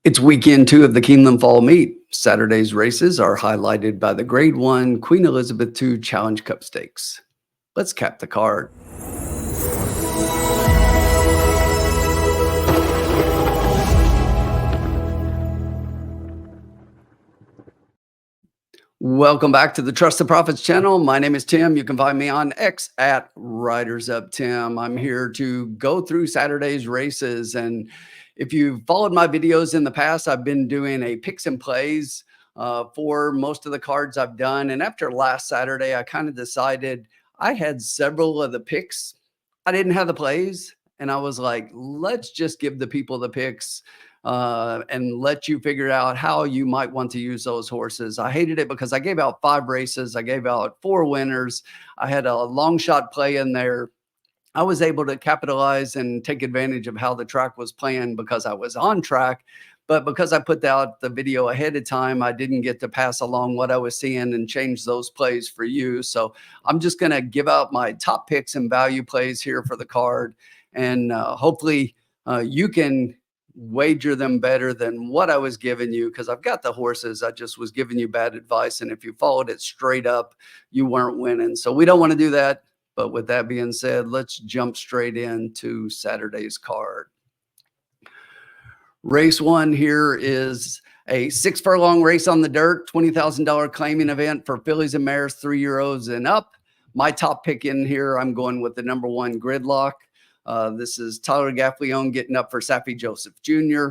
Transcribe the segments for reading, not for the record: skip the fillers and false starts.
It's weekend two of the Keeneland Fall Meet. Saturday's races are highlighted by the Grade 1 Queen Elizabeth II Challenge Cup Stakes. Let's cap the card. Welcome back to the Trust the Profits channel. My name is Tim. You can find me on X at RidersUpTim. I'm here to go through Saturday's races. And if you've followed my videos in the past, I've been doing a picks and plays for most of the cards I've done. And after last Saturday, I kind of decided I had several of the picks. I didn't have the plays. And I was like, let's just give the people the picks and let you figure out how you might want to use those horses. I hated it because I gave out 5 races. I gave out 4 winners. I had a long shot play in there. I was able to capitalize and take advantage of how the track was playing because I was on track. But because I put out the video ahead of time, I didn't get to pass along what I was seeing and change those plays for you. So I'm just going to give out my top picks and value plays here for the card. And hopefully you can wager them better than what I was giving you, because I've got the horses. I just was giving you bad advice. And if you followed it straight up, you weren't winning. So we don't want to do that. But with that being said, let's jump straight into Saturday's card. Race 1 here is a 6 furlong race on the dirt, $20,000 claiming event for fillies and mares 3-year-olds and up. My top pick in here, I'm going with the number 1 Gridlock. This is Tyler Gaffleone getting up for Saffie Joseph Jr.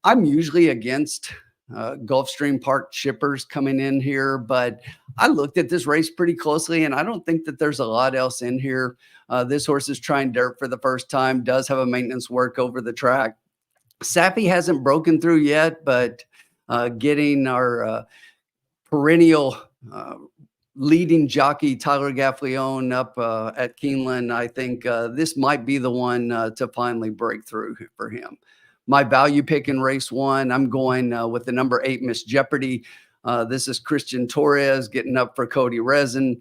I'm usually against Gulfstream Park shippers coming in here, but I looked at this race pretty closely, and I don't think that there's a lot else in here. This horse is trying dirt for the first time, does have a maintenance work over the track. Saffie hasn't broken through yet, but getting our perennial leading jockey Tyler Gaffleone up at Keeneland, I think this might be the one to finally break through for him. My value pick in race 1, I'm going with the number 8 Miss Jeopardy. This is Christian Torres getting up for Cody Resin.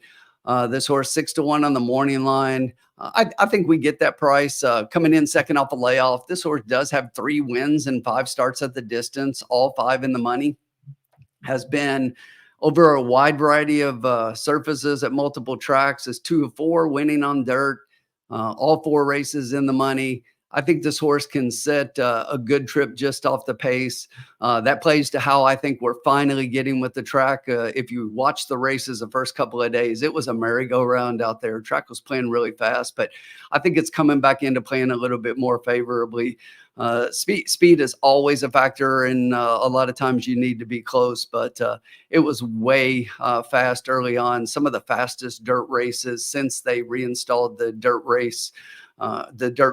This horse 6-1 on the morning line. I think we get that price coming in second off a layoff. This horse does have 3 wins and 5 starts at the distance, all 5 in the money. Has been over a wide variety of surfaces at multiple tracks. Is 2 of 4 winning on dirt, all 4 races in the money. I think this horse can set a good trip just off the pace. That plays to how I think we're finally getting with the track. If you watch the races the first couple of days, it was a merry-go-round out there. Track was playing really fast, but I think it's coming back into playing a little bit more favorably. Speed is always a factor, and a lot of times you need to be close, but it was way fast early on. Some of the fastest dirt races since they reinstalled the dirt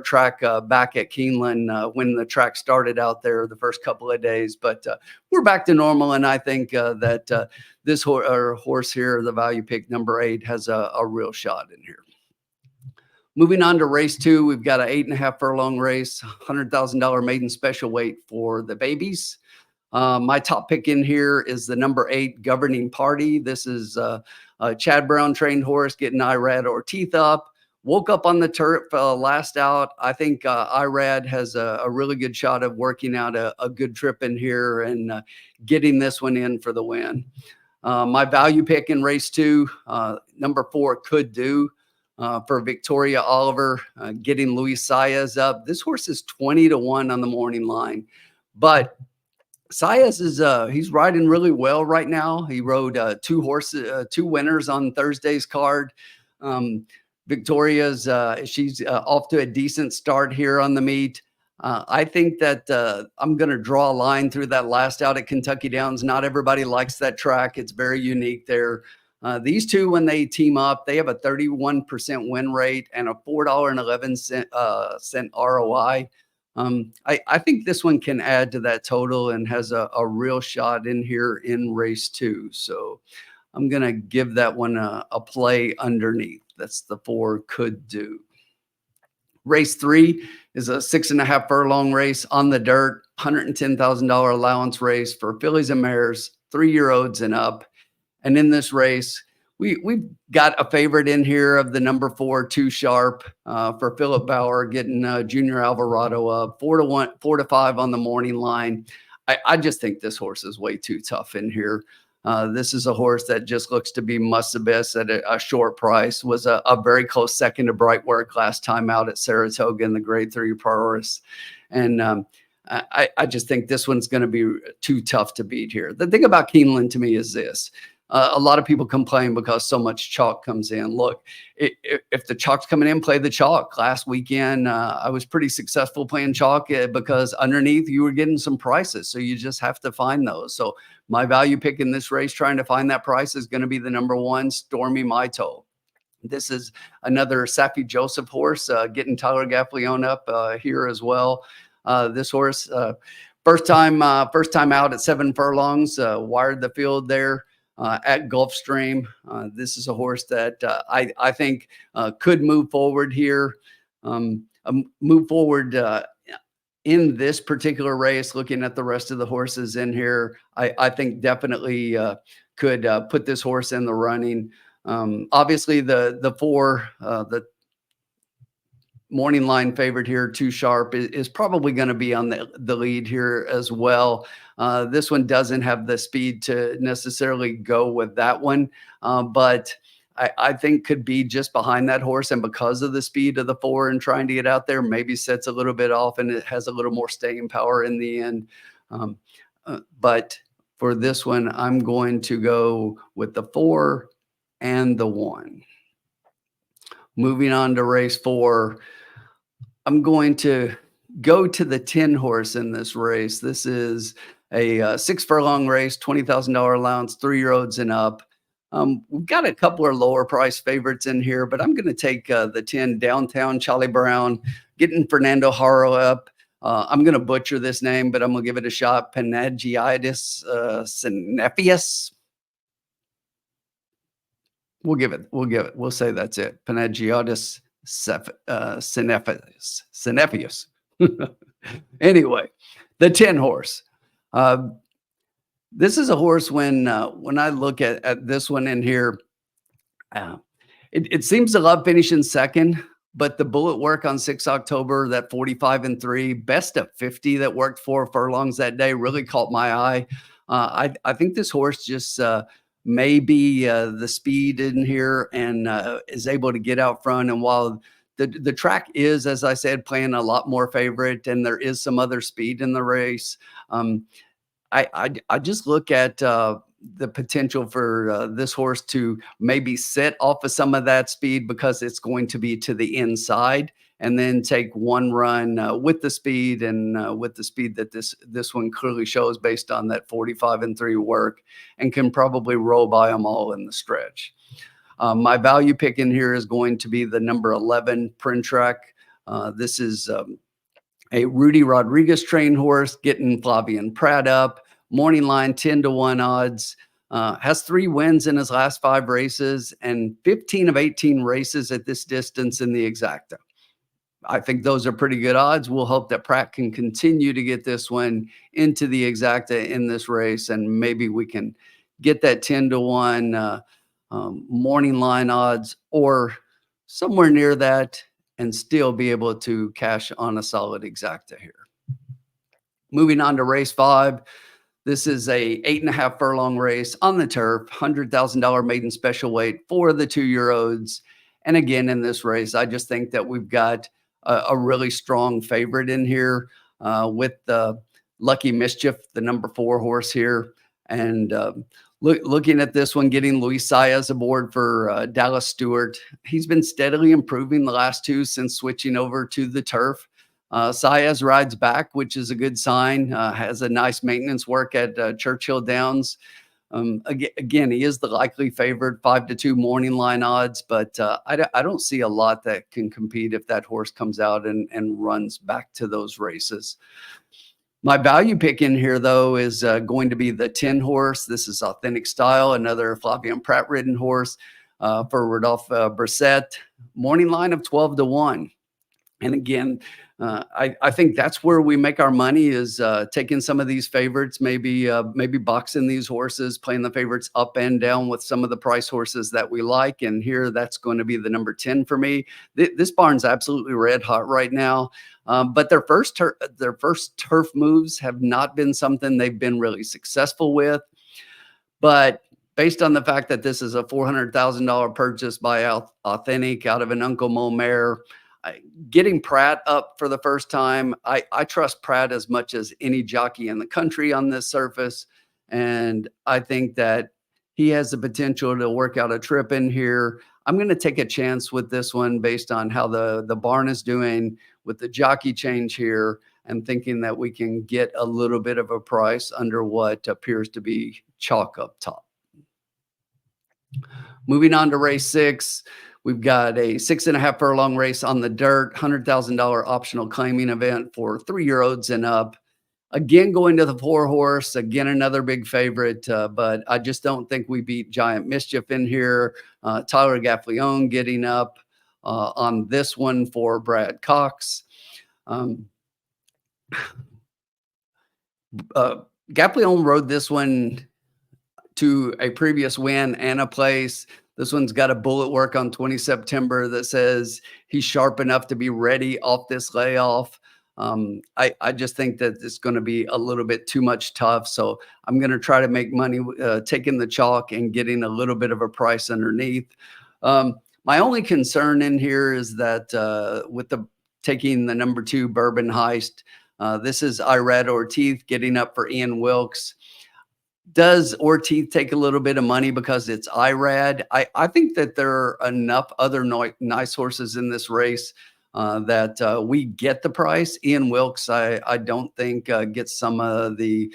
track back at Keeneland when the track started out there the first couple of days. But we're back to normal, and I think that this horse here, the value pick number 8, has a real shot in here. Moving on to race 2, we've got an 8.5 furlong race, $100,000 maiden special weight for the babies. My top pick in here is the number 8 Governing Party. This is a Chad Brown trained horse getting Irad Ortiz up. Woke up on the turf last out. I think Irad has a really good shot of working out a good trip in here and getting this one in for the win. My value pick in race 2, number 4 Could Do. For Victoria Oliver, getting Luis Saez up. This horse is 20-1 on the morning line, but Saez is he's riding really well right now. He rode 2 winners on Thursday's card. Victoria's she's off to a decent start here on the meet. I think that I'm going to draw a line through that last out at Kentucky Downs. Not everybody likes that track. It's very unique there. These two, when they team up, they have a 31% win rate and a $4.11 ROI. I think this one can add to that total and has a real shot in here in race 2. So I'm going to give that one a play underneath. That's the 4 Could Do. Race 3 is a 6.5 furlong race on the dirt, $110,000 allowance race for fillies and mares, 3-year-olds and up. And in this race, we've got a favorite in here of the number 4, Too Sharp, for Philip Bauer, getting Junior Alvarado up 4-1, 4-5 on the morning line. I just think this horse is way too tough in here. This is a horse that just looks to be must abyss at a short price. Was a very close second to Bright Work last time out at Saratoga in the Grade 3 Prioris. And I just think this one's going to be too tough to beat here. The thing about Keeneland to me is this. A lot of people complain because so much chalk comes in. Look, if the chalk's coming in, play the chalk. Last weekend, I was pretty successful playing chalk because underneath you were getting some prices. So you just have to find those. So my value pick in this race, trying to find that price, is going to be the number 1, Stormy Maito. This is another Safi Joseph horse, getting Tyler Gaffleone up here as well. This horse, first time out at 7 furlongs, wired the field there at Gulfstream. This is a horse that I think could move forward here, move forward in this particular race. Looking at the rest of the horses in here, I think definitely could put this horse in the running. Obviously, the 4, the morning line favorite here, Too Sharp, is probably going to be on the lead here as well. This one doesn't have the speed to necessarily go with that one, but I think could be just behind that horse. And because of the speed of the 4 and trying to get out there, maybe sets a little bit off and it has a little more staying power in the end. But for this one, I'm going to go with the 4 and the 1. Moving on to race 4. I'm going to go to the 10 horse in this race. This is a 6 furlong race, $20,000 allowance, 3-year-olds and up. We've got a couple of lower price favorites in here, but I'm going to take the 10 Downtown Charlie Brown, getting Fernando Haro up. I'm going to butcher this name, but I'm going to give it a shot. Panagiatis Synephus. We'll say that's it. Panagiatis Synephus. Anyway, the 10 horse. This is a horse when I look at this one in here, it seems to love finishing second, but the bullet work on 6 October, that 45-3, best of 50 that worked 4 furlongs that day, really caught my eye. I think this horse just maybe the speed in here and is able to get out front. And while the track is, as I said, playing a lot more favorite, and there is some other speed in the race, I just look at the potential for this horse to maybe sit off of some of that speed because it's going to be to the inside, and then take one run with the speed and with the speed that this one clearly shows based on that 45-3 work, and can probably roll by them all in the stretch. My value pick in here is going to be the number 11 Printrack. This is a Rudy Rodriguez trained horse, getting Flavian Pratt up. Morning line 10-1 odds. Has 3 wins in his last 5 races and 15 of 18 races at this distance in the exacta. I think those are pretty good odds. We'll hope that Pratt can continue to get this one into the exacta in this race, and maybe we can get that 10-1 morning line odds or somewhere near that and still be able to cash on a solid exacta here. Moving on to race 5. This is a 8.5 furlong race on the turf, $100,000 maiden special weight for the 2-year-olds. And again, in this race, I just think that we've got a really strong favorite in here with the Lucky Mischief, the number 4 horse here. And looking at this one, getting Luis Saez aboard for Dallas Stewart. He's been steadily improving the last 2 since switching over to the turf. Saez rides back, which is a good sign. Has a nice maintenance work at Churchill Downs. Again, he is the likely favorite, 5-2 morning line odds, but I don't see a lot that can compete if that horse comes out and runs back to those races. My value pick in here, though, is going to be the 10 horse. This is Authentic Style, another Flavian Pratt ridden horse for Rodolphe Brissett. Morning line of 12-1. And again, I think that's where we make our money is taking some of these favorites, maybe boxing these horses, playing the favorites up and down with some of the price horses that we like. And here, that's going to be the number 10 for me. This barn's absolutely red hot right now. But their first turf moves have not been something they've been really successful with. But based on the fact that this is a $400,000 purchase by Authentic out of an Uncle Mo mare, getting Pratt up for the first time, I trust Pratt as much as any jockey in the country on this surface. And I think that he has the potential to work out a trip in here. I'm going to take a chance with this one based on how the barn is doing with the jockey change here, and thinking that we can get a little bit of a price under what appears to be chalk up top. Moving on to race 6, we've got a 6.5 furlong race on the dirt, $100,000 optional claiming event for 3-year-olds and up. Again, going to the 4-horse, again, another big favorite, but I just don't think we beat Giant Mischief in here. Tyler Gaffleone getting up on this one for Brad Cox. Gaffleone rode this one to a previous win and a place. This one's got a bullet work on 20 September that says he's sharp enough to be ready off this layoff. I just think that it's going to be a little bit too much tough. So I'm going to try to make money taking the chalk and getting a little bit of a price underneath. My only concern in here is that with taking the number 2 Bourbon Heist, this is Irad Ortiz getting up for Ian Wilkes. Does Ortiz take a little bit of money because it's Irad? I think that there are enough other nice horses in this race that we get the price. Ian Wilkes, I don't think gets some of the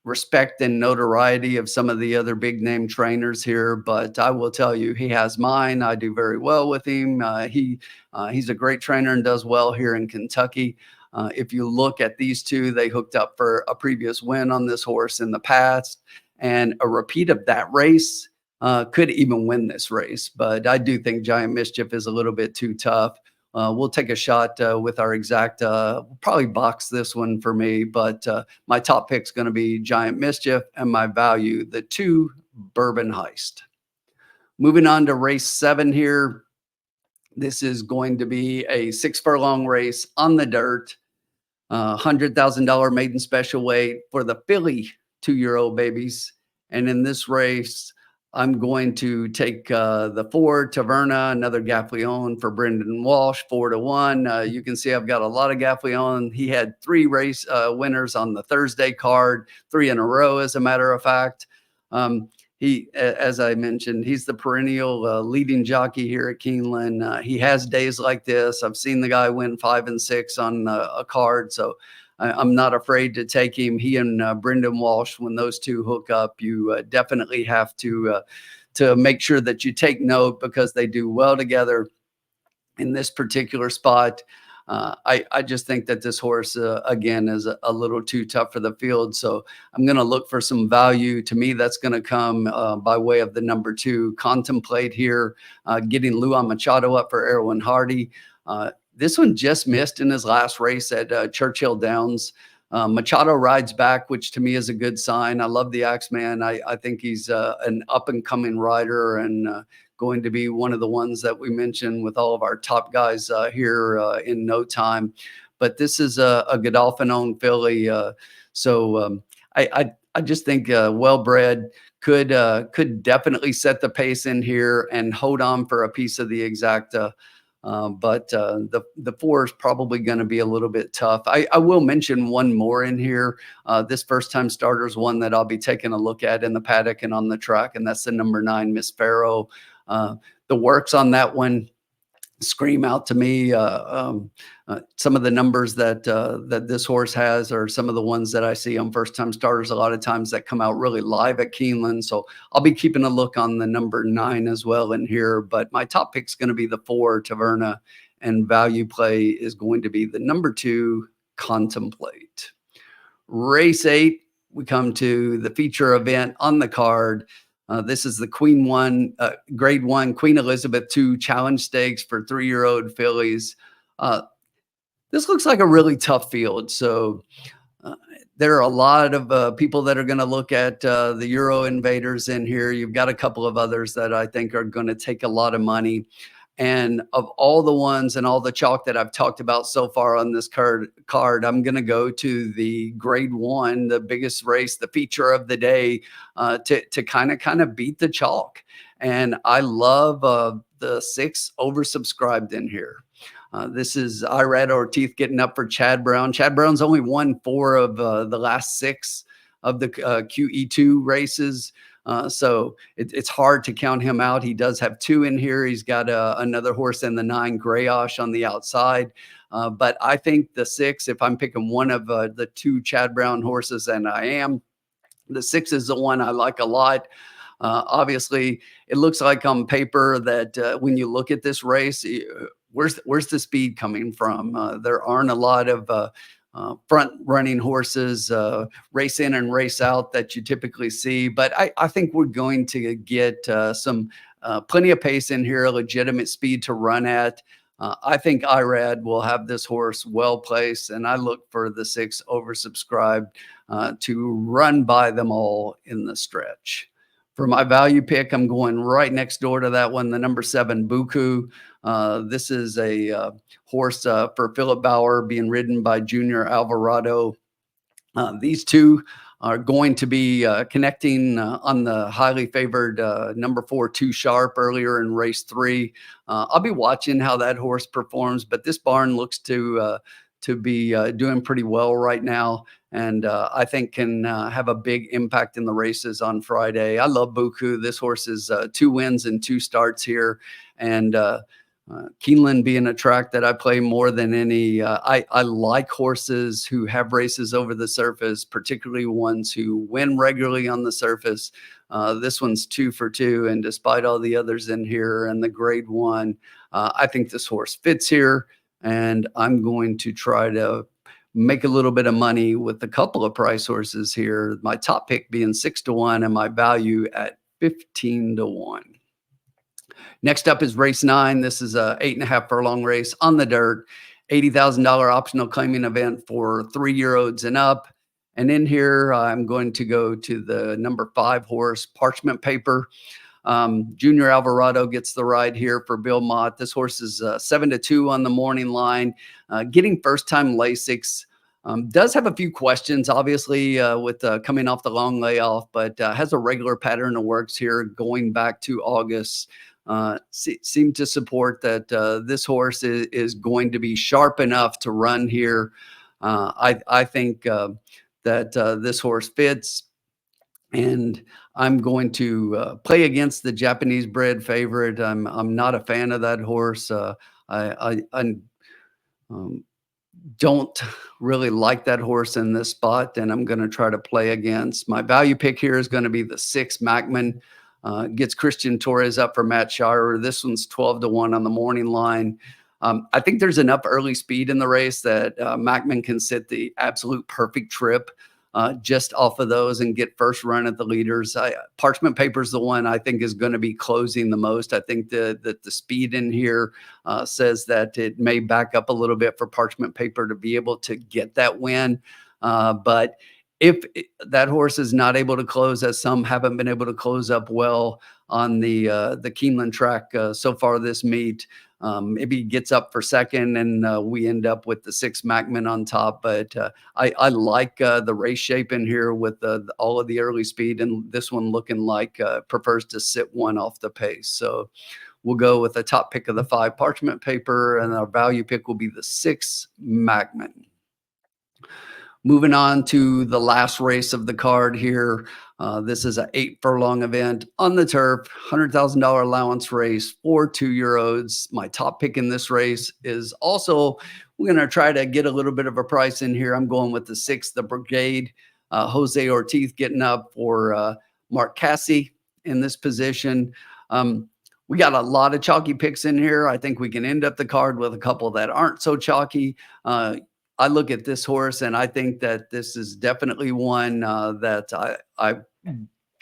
respect and notoriety of some of the other big name trainers here, but I will tell you, he has mine. I do very well with him. He's a great trainer and does well here in Kentucky. If you look at these two, they hooked up for a previous win on this horse in the past, and a repeat of that race could even win this race. But I do think Giant Mischief is a little bit too tough. We'll take a shot with our exact, probably box this one for me, but my top pick is going to be Giant Mischief, and my value, the 2 Bourbon Heist. Moving on to race 7 here. This is going to be a 6 furlong race on the dirt. $100,000 maiden special weight for the filly 2-year-old babies. And in this race, I'm going to take the 4 Taverna, another Gaffleone for Brendan Walsh, 4-1. You can see I've got a lot of Gaffleone. He had 3 race winners on the Thursday card, 3 in a row, as a matter of fact. He, as I mentioned, he's the perennial leading jockey here at Keeneland. He has days like this. I've seen the guy win 5 and 6 on a card, so I'm not afraid to take him. He and Brendan Walsh, when those two hook up, you definitely have to make sure that you take note, because they do well together in this particular spot. I just think that this horse, again, is a little too tough for the field. So I'm going to look for some value. To me, that's going to come by way of the number 2 Contemplate here, getting Luan Machado up for Erwin Hardy. This one just missed in his last race at Churchill Downs. Machado rides back, which to me is a good sign. I love the Axeman. I think he's an up-and-coming rider, and going to be one of the ones that we mentioned with all of our top guys here in no time. But this is a Godolphin-owned filly. So I just think Well-Bred could definitely set the pace in here and hold on for a piece of the exacta. But the 4 is probably going to be a little bit tough. I will mention one more in here. This first-time starter is one that I'll be taking a look at in the paddock and on the track, and that's the number 9 Miss Pharaoh. The works on that one scream out to me. Some of the numbers that this horse has are some of the ones that I see on first-time starters a lot of times that come out really live at Keeneland. So I'll be keeping a look on the number 9 as well in here. But my top pick is going to be the 4 Taverna, and value play is going to be the number 2 Contemplate. Race 8, we come to the feature event on the card. This is the Grade 1 Queen Elizabeth II Challenge Stakes for 3-year-old fillies. Uh, this looks like a really tough field. So uh, there are a lot of people that are going to look at the Euro Invaders in here. You've got a couple of others that I think are going to take a lot of money. And of all the ones and all the chalk that I've talked about so far on this card, I'm going to go to the grade one, the biggest race, the feature of the day, to kind of beat the chalk. And I love the 6 oversubscribed in here. This is Irad Ortiz getting up for Chad Brown. Chad Brown's only won 4 of the last 6 of the QE2 races. So it's hard to count him out. He does have 2 in here. He's got another horse in the 9, Grayosh, on the outside. But I think the 6, if I'm picking one of the 2 Chad Brown horses, and I am, the 6 is the one I like a lot. Obviously, it looks like on paper that when you look at this race, where's the speed coming from? There aren't a lot of front running horses, race in and race out, that you typically see. But I think we're going to get some plenty of pace in here, legitimate speed to run at. I think Irad will have this horse well placed, and I look for the 6 oversubscribed to run by them all in the stretch. For my value pick, I'm going right next door to that one, the number 7, Buku. This is a horse for Philip Bauer, being ridden by Junior Alvarado. These two are going to be connecting on the highly favored number 4, Too Sharp, earlier in race 3. I'll be watching how that horse performs, but this barn looks to be doing pretty well right now, and I think can have a big impact in the races on Friday. I love Buku. This horse is 2 wins and 2 starts here, and Keeneland being a track that I play more than any. I like horses who have races over the surface, particularly ones who win regularly on the surface. This one's 2 for 2, and despite all the others in here and the grade 1, I think this horse fits here, and I'm going to try to make a little bit of money with a couple of price horses here. My top pick being 6 to 1, and my value at 15 to 1. Next up is race 9. This is a 8.5 furlong race on the dirt, $80,000 optional claiming event for 3-year-olds and up. And in here, I'm going to go to the number 5 horse, Parchment Paper. Junior Alvarado gets the ride here for Bill Mott. This horse is 7 to 2 on the morning line, getting first time Lasix. Does have a few questions, obviously, with coming off the long layoff, but has a regular pattern of works here going back to August. Seem to support that this horse is going to be sharp enough to run here. I think that this horse fits, and I'm going to play against the Japanese bred favorite. I'm not a fan of that horse. I don't really like that horse in this spot, and I'm going to try to play against. My value pick here is going to be the 6, Macman. Gets Christian Torres up for Matt Shire. This one's 12 to 1 on the morning line. I think there's enough early speed in the race that Macman can sit the absolute perfect trip just off of those and get first run at the leaders. Parchment Paper is the one I think is going to be closing the most. I think that the speed in here says that it may back up a little bit for Parchment Paper to be able to get that win. But if that horse is not able to close, as some haven't been able to close up well on the Keeneland track so far this meet, maybe he gets up for second, and we end up with the 6 Macman on top. But I like the race shape in here with all of the early speed, and this one looking like prefers to sit one off the pace. So we'll go with the top pick of the 5, Parchment Paper, and our value pick will be the 6, Macman. Moving on to the last race of the card here. This is an 8 furlong event on the turf, $100,000 allowance race for 2-year-olds. My top pick in this race is also, we're going to try to get a little bit of a price in here. I'm going with the 6, the Brigade. Jose Ortiz getting up for Mark Cassie in this position. We got a lot of chalky picks in here. I think we can end up the card with a couple that aren't so chalky. I look at this horse, and I think that this is definitely one that I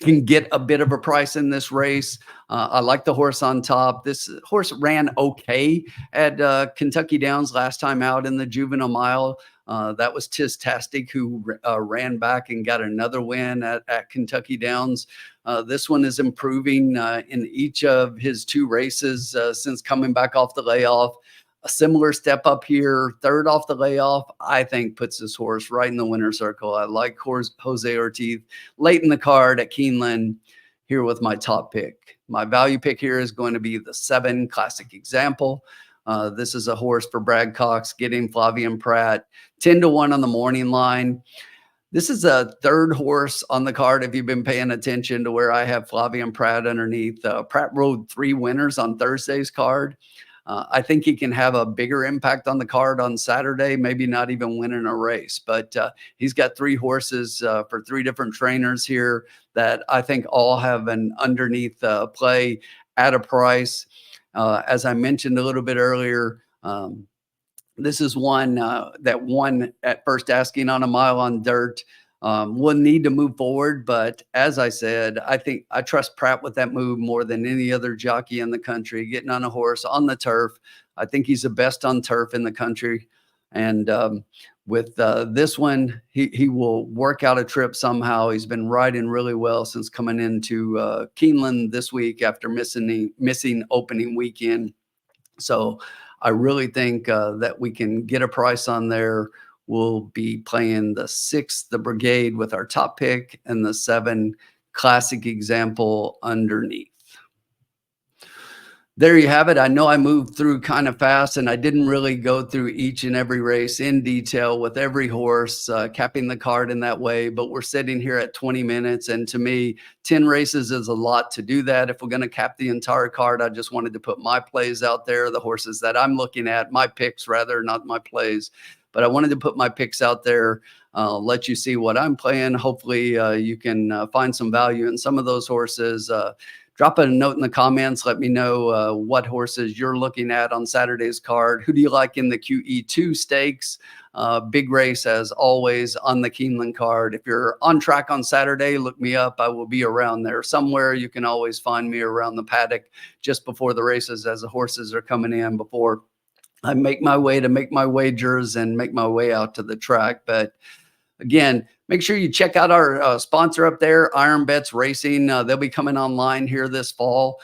can get a bit of a price in this race. I like the horse on top. This horse ran okay at Kentucky Downs last time out in the juvenile mile. That was Tistastic, who ran back and got another win at Kentucky Downs. This one is improving in each of his 2 races since coming back off the layoff. A similar step up here, third off the layoff, I think puts this horse right in the winner's circle. I like Jose Ortiz late in the card at Keeneland here with my top pick. My value pick here is going to be the 7 Classic Example. This is a horse for Brad Cox getting Flavien Prat 10-1 on the morning line. This is a third horse on the card. If you've been paying attention to where I have Flavien Prat underneath, Prat rode 3 winners on Thursday's card. I think he can have a bigger impact on the card on Saturday, maybe not even winning a race. But he's got 3 horses for 3 different trainers here that I think all have an underneath play at a price. As I mentioned a little bit earlier, this is one that won at first asking on a mile on dirt. Will need to move forward, but as I said, I think I trust Pratt with that move more than any other jockey in the country. Getting on a horse on the turf, I think he's the best on turf in the country. And with this one, he will work out a trip somehow. He's been riding really well since coming into Keeneland this week after missing opening weekend. So I really think that we can get a price on there. We'll be playing the 6, the Brigade, with our top pick, and the 7 Classic Example underneath. There you have it. I know I moved through kind of fast, and I didn't really go through each and every race in detail with every horse, capping the card in that way, but we're sitting here at 20 minutes, and to me, 10 races is a lot to do that. If we're going to cap the entire card, I just wanted to put my plays out there, the horses that I'm looking at, my picks rather, not my plays. But I wanted to put my picks out there, let you see what I'm playing. Hopefully you can find some value in some of those horses. Drop a note in the comments. Let me know what horses you're looking at on Saturday's card. Who do you like in the QE2 stakes? Big race, as always, on the Keeneland card. If you're on track on Saturday, look me up. I will be around there somewhere. You can always find me around the paddock just before the races as the horses are coming in, before I make my way to make my wagers and make my way out to the track. But again, make sure you check out our sponsor up there, Iron Bets Racing. They'll be coming online here this fall.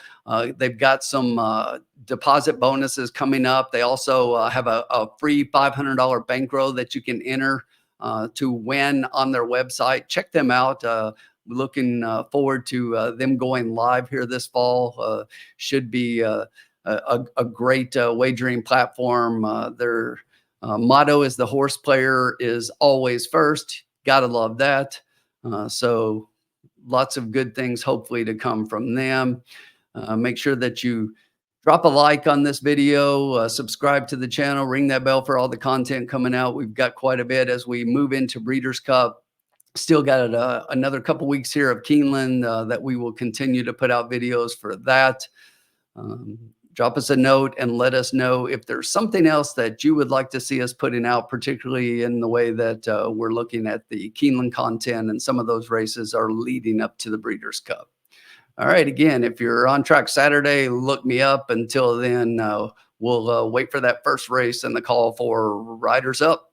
They've got some deposit bonuses coming up. They also have a free $500 bankroll that you can enter to win on their website. Check them out. Looking forward to them going live here this fall. Should be a great wagering platform. Their motto is the horse player is always first. Gotta love that. So lots of good things hopefully to come from them. Make sure that you drop a like on this video, subscribe to the channel, ring that bell for all the content coming out. We've got quite a bit as we move into Breeders' Cup. Still got another couple weeks here of Keeneland that we will continue to put out videos for that. Drop us a note and let us know if there's something else that you would like to see us putting out, particularly in the way that we're looking at the Keeneland content, and some of those races are leading up to the Breeders' Cup. All right, again, if you're on track Saturday, look me up. Until then, we'll wait for that first race and the call for Riders Up.